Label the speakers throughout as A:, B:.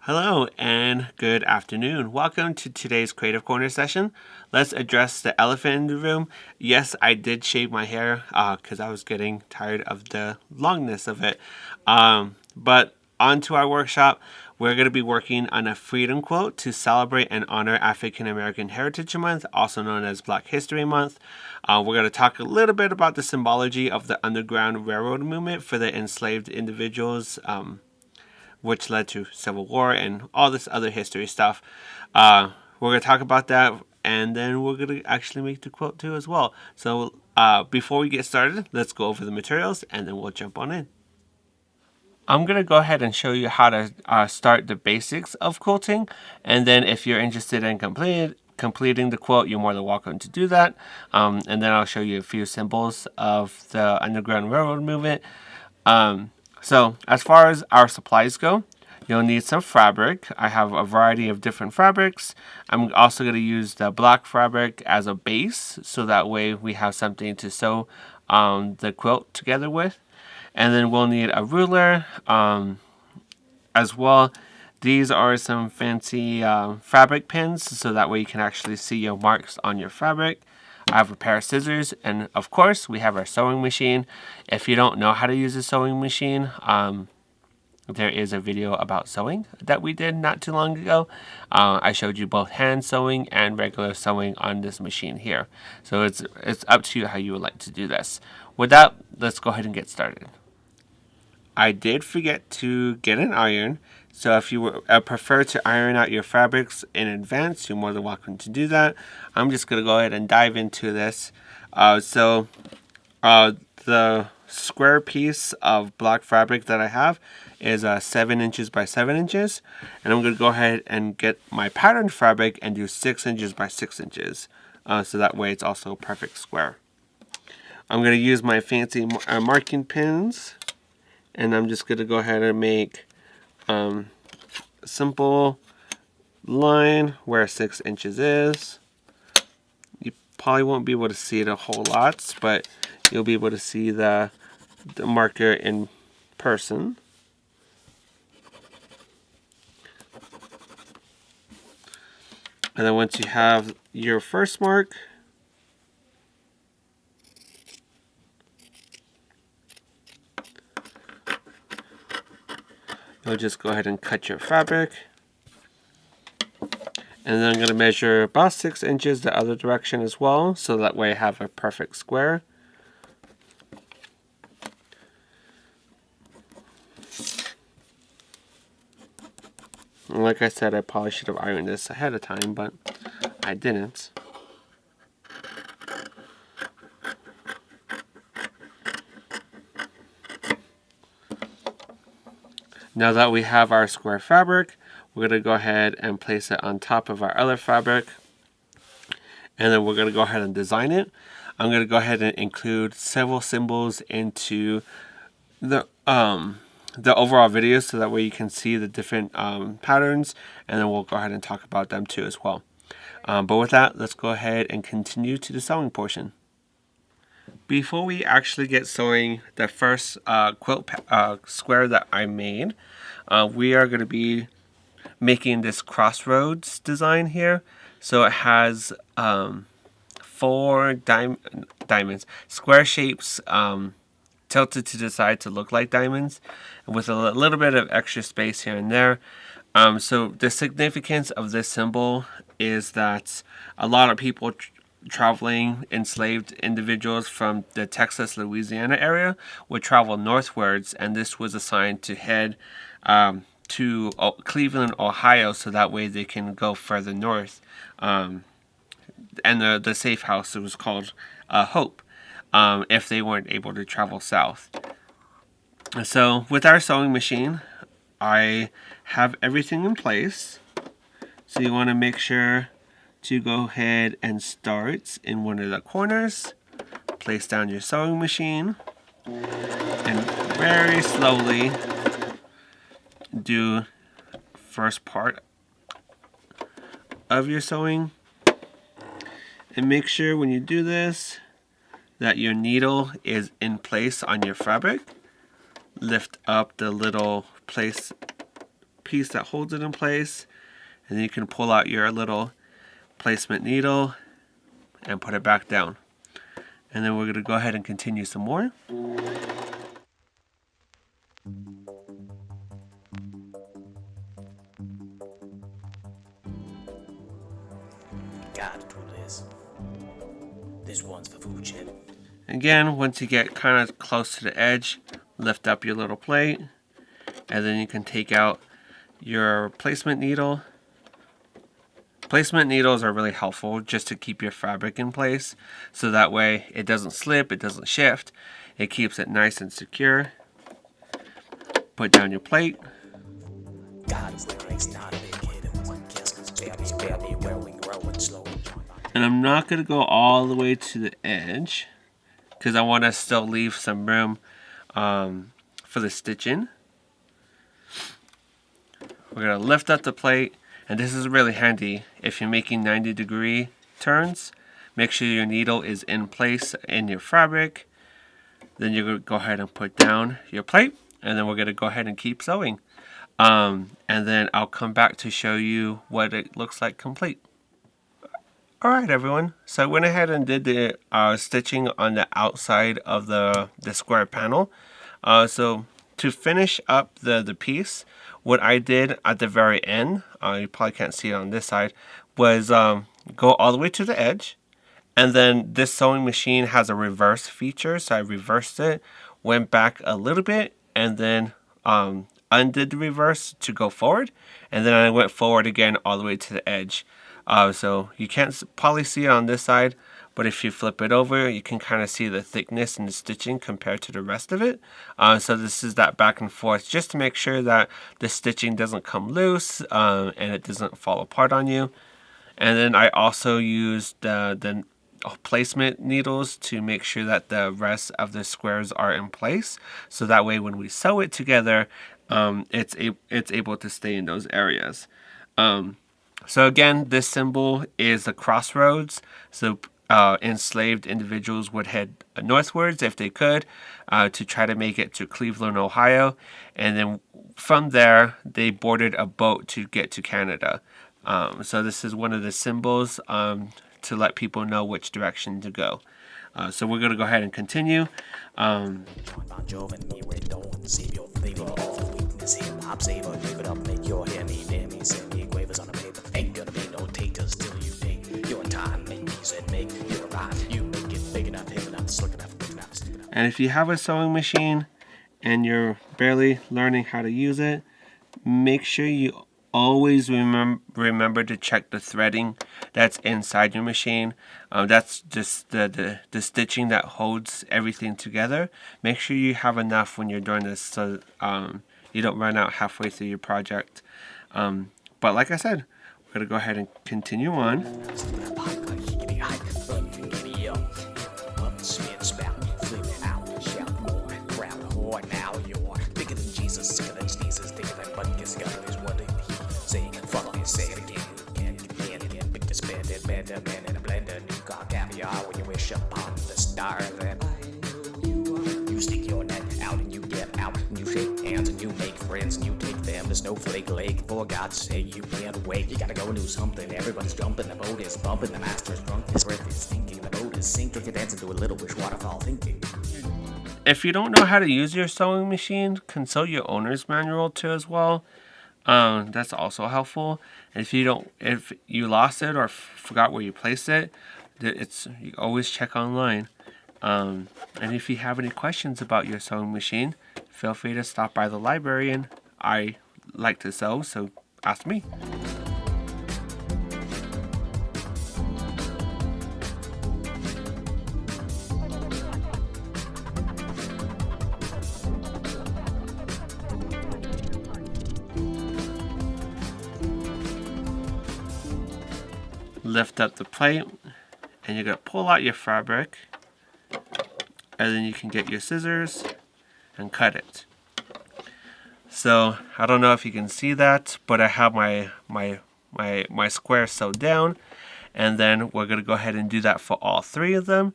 A: Hello and good afternoon. Welcome to today's Creative Corner session. Let's address the elephant in the room. Yes, I did shave my hair because I was getting tired of the longness of it. But on to our workshop. We're going to be working on a freedom quilt to celebrate and honor African American Heritage Month, also known as Black History Month. We're going to talk a little bit about the symbology of the Underground Railroad movement for the enslaved individuals, which led to Civil War and all this other history stuff. We're going to talk about that, and then we're going to actually make the quilt too as well. So before we get started, let's go over the materials, and then we'll jump on in. I'm going to go ahead and show you how to start the basics of quilting, and then if you're interested in completing the quilt, you're more than welcome to do that. And then I'll show you a few symbols of the Underground Railroad movement. So as far as our supplies go, you'll need some fabric. I have a variety of different fabrics. I'm also going to use the black fabric as a base, so that way we have something to sew the quilt together with. And then we'll need a ruler as well. These are some fancy fabric pins, so that way you can actually see your marks on your fabric. I have a pair of scissors, and of course we have our sewing machine. If you don't know how to use a sewing machine, there is a video about sewing that we did not too long ago. I showed you both hand sewing and regular sewing on this machine here. So it's up to you how you would like to do this. With that, let's go ahead and get started. I did forget to get an iron, so if you prefer to iron out your fabrics in advance, you're more than welcome to do that. I'm just going to go ahead and dive into this. The square piece of black fabric that I have is 7 inches by 7 inches, and I'm going to go ahead and get my pattern fabric and do 6 inches by 6 inches, so that way it's also a perfect square. I'm going to use my fancy marking pins, and I'm just going to go ahead and make a simple line where 6 inches is. You probably won't be able to see it a whole lot, but you'll be able to see the marker in person. And then once you have your first mark, you'll just go ahead and cut your fabric. And then I'm going to measure about 6 inches the other direction as well, so that way I have a perfect square. And like I said, I probably should have ironed this ahead of time, but I didn't. Now that we have our square fabric, we're going to go ahead and place it on top of our other fabric. And then we're going to go ahead and design it. I'm going to go ahead and include several symbols into the overall video, so that way you can see the different patterns, and then we'll go ahead and talk about them too as well. But with that, let's go ahead and continue to the sewing portion. Before we actually get sewing the first quilt square that I made, we are going to be making this crossroads design here. So it has 4 diamonds, square shapes, tilted to the side to look like diamonds, with a little bit of extra space here and there. So the significance of this symbol is that a lot of people traveling enslaved individuals from the Texas, Louisiana area would travel northwards, and this was assigned to head to Cleveland, Ohio, so that way they can go further north. And the safe house, it was called Hope, if they weren't able to travel south. So with our sewing machine, I have everything in place. So you want to make sure to go ahead and start in one of the corners. Place down your sewing machine, and very slowly do first part of your sewing. And make sure when you do this that your needle is in place on your fabric. Lift up the little piece that holds it in place, and then you can pull out your little placement needle and put it back down. And then we're going to go ahead and continue some more.
B: Gotta do this. This one's for food chip.
A: Again, once you get kind of close to the edge, lift up your little plate, and then you can take out your placement needle. Placement needles are really helpful just to keep your fabric in place, so that way it doesn't slip, it doesn't shift, it keeps it nice and secure. Put down your plate. And I'm not going to go all the way to the edge because I want to still leave some room for the stitching. We're going to lift up the plate, and this is really handy if you're making 90-degree turns. Make sure your needle is in place in your fabric. Then you're going to go ahead and put down your plate, and then we're going to go ahead and keep sewing. And then I'll come back to show you what it looks like complete. Alright everyone, so I went ahead and did the stitching on the outside of the square panel. So to finish up the piece, what I did at the very end, you probably can't see it on this side, was go all the way to the edge. And then this sewing machine has a reverse feature, so I reversed it, went back a little bit, and then undid the reverse to go forward. And then I went forward again all the way to the edge. So you can't probably see it on this side, but if you flip it over, you can kind of see the thickness and the stitching compared to the rest of it. So this is that back and forth just to make sure that the stitching doesn't come loose and it doesn't fall apart on you. And then I also used the placement needles to make sure that the rest of the squares are in place. So that way when we sew it together, it's able to stay in those areas. So again, this symbol is the crossroads. So enslaved individuals would head northwards if they could to try to make it to Cleveland, Ohio. And then from there, they boarded a boat to get to Canada. So this is one of the symbols to let people know which direction to go. So we're going to go ahead and continue. And if you have a sewing machine and you're barely learning how to use it, make sure you always remember to check the threading that's inside your machine. That's just the stitching that holds everything together. Make sure you have enough when you're doing this so you don't run out halfway through your project. But like I said, we're going to go ahead and continue on.
B: Upon the stars, and you stick your net out and you get out and you shake hands and you make friends and you take them to Snowflake Lake. For God's sake, you can't wait. You gotta go and do something. Everybody's jumping, the boat is bumping, the master's drunk, his breath is stinking, the boat is sinking. You're dancing to a little wish waterfall thinking.
A: If you don't know how to use your sewing machine, consult your owner's manual too as well. That's also helpful. If you lost it or forgot where you placed it, you always check online. And if you have any questions about your sewing machine, feel free to stop by the library, and I like to sew, so ask me. Lift up the plate, and you're going to pull out your fabric, and then you can get your scissors and cut it. So I don't know if you can see that, but I have my square sewed down, and then we're going to go ahead and do that for all three of them,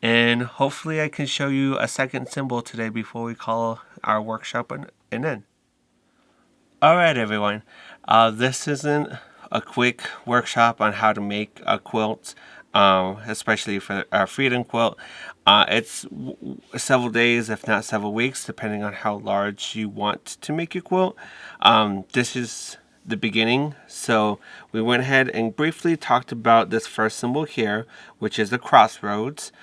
A: and hopefully I can show you a second symbol today before we call our workshop an end. All right, everyone. This isn't a quick workshop on how to make a quilt, especially for a freedom quilt. It's several days, if not several weeks, depending on how large you want to make your quilt. This is the beginning. So we went ahead and briefly talked about this first symbol here, which is the crossroads.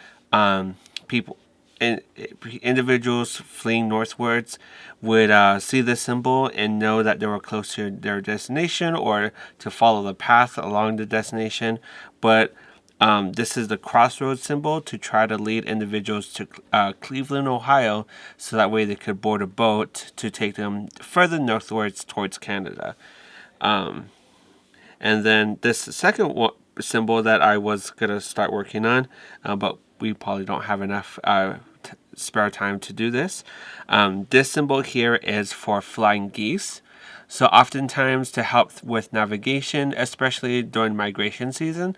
A: People in, Individuals fleeing northwards would see this symbol and know that they were close to their destination or to follow the path along the destination. But this is the crossroads symbol to try to lead individuals to Cleveland, Ohio, so that way they could board a boat to take them further northwards towards Canada. And then this second symbol that I was going to start working on, but we probably don't have enough spare time to do this. This symbol here is for flying geese. So oftentimes to help with navigation, especially during migration season,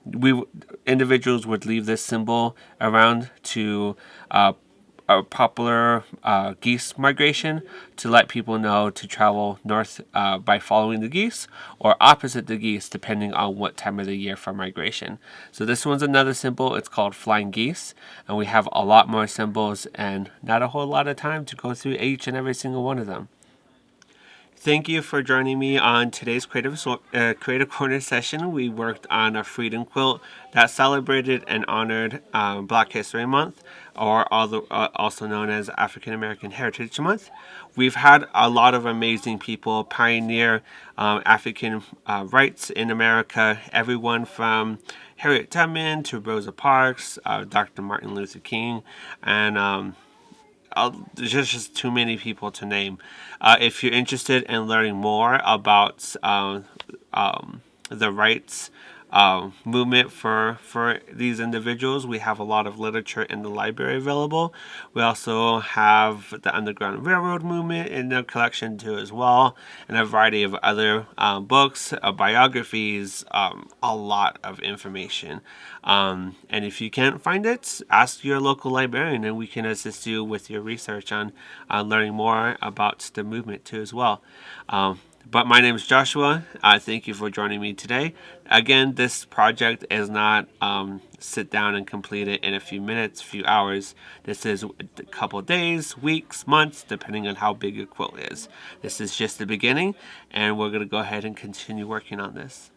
A: we individuals would leave this symbol around to a popular geese migration to let people know to travel north by following the geese or opposite the geese depending on what time of the year for migration. So this one's another symbol. It's called flying geese, and we have a lot more symbols and not a whole lot of time to go through each and every single one of them. Thank you for joining me on today's Creative Corner session. We worked on a freedom quilt that celebrated and honored Black History Month, or also known as African American Heritage Month. We've had a lot of amazing people pioneer African rights in America, everyone from Harriet Tubman to Rosa Parks, Dr. Martin Luther King, and there's just too many people to name. If you're interested in learning more about the rights movement for these individuals, we have a lot of literature in the library available. We also have the Underground Railroad movement in the collection too as well, and a variety of other books, biographies, a lot of information. And if you can't find it, ask your local librarian and we can assist you with your research on learning more about the movement too as well. But my name is Joshua. Thank you for joining me today. Again, this project is not sit down and complete it in a few minutes, few hours. This is a couple days, weeks, months, depending on how big your quilt is. This is just the beginning, and we're going to go ahead and continue working on this.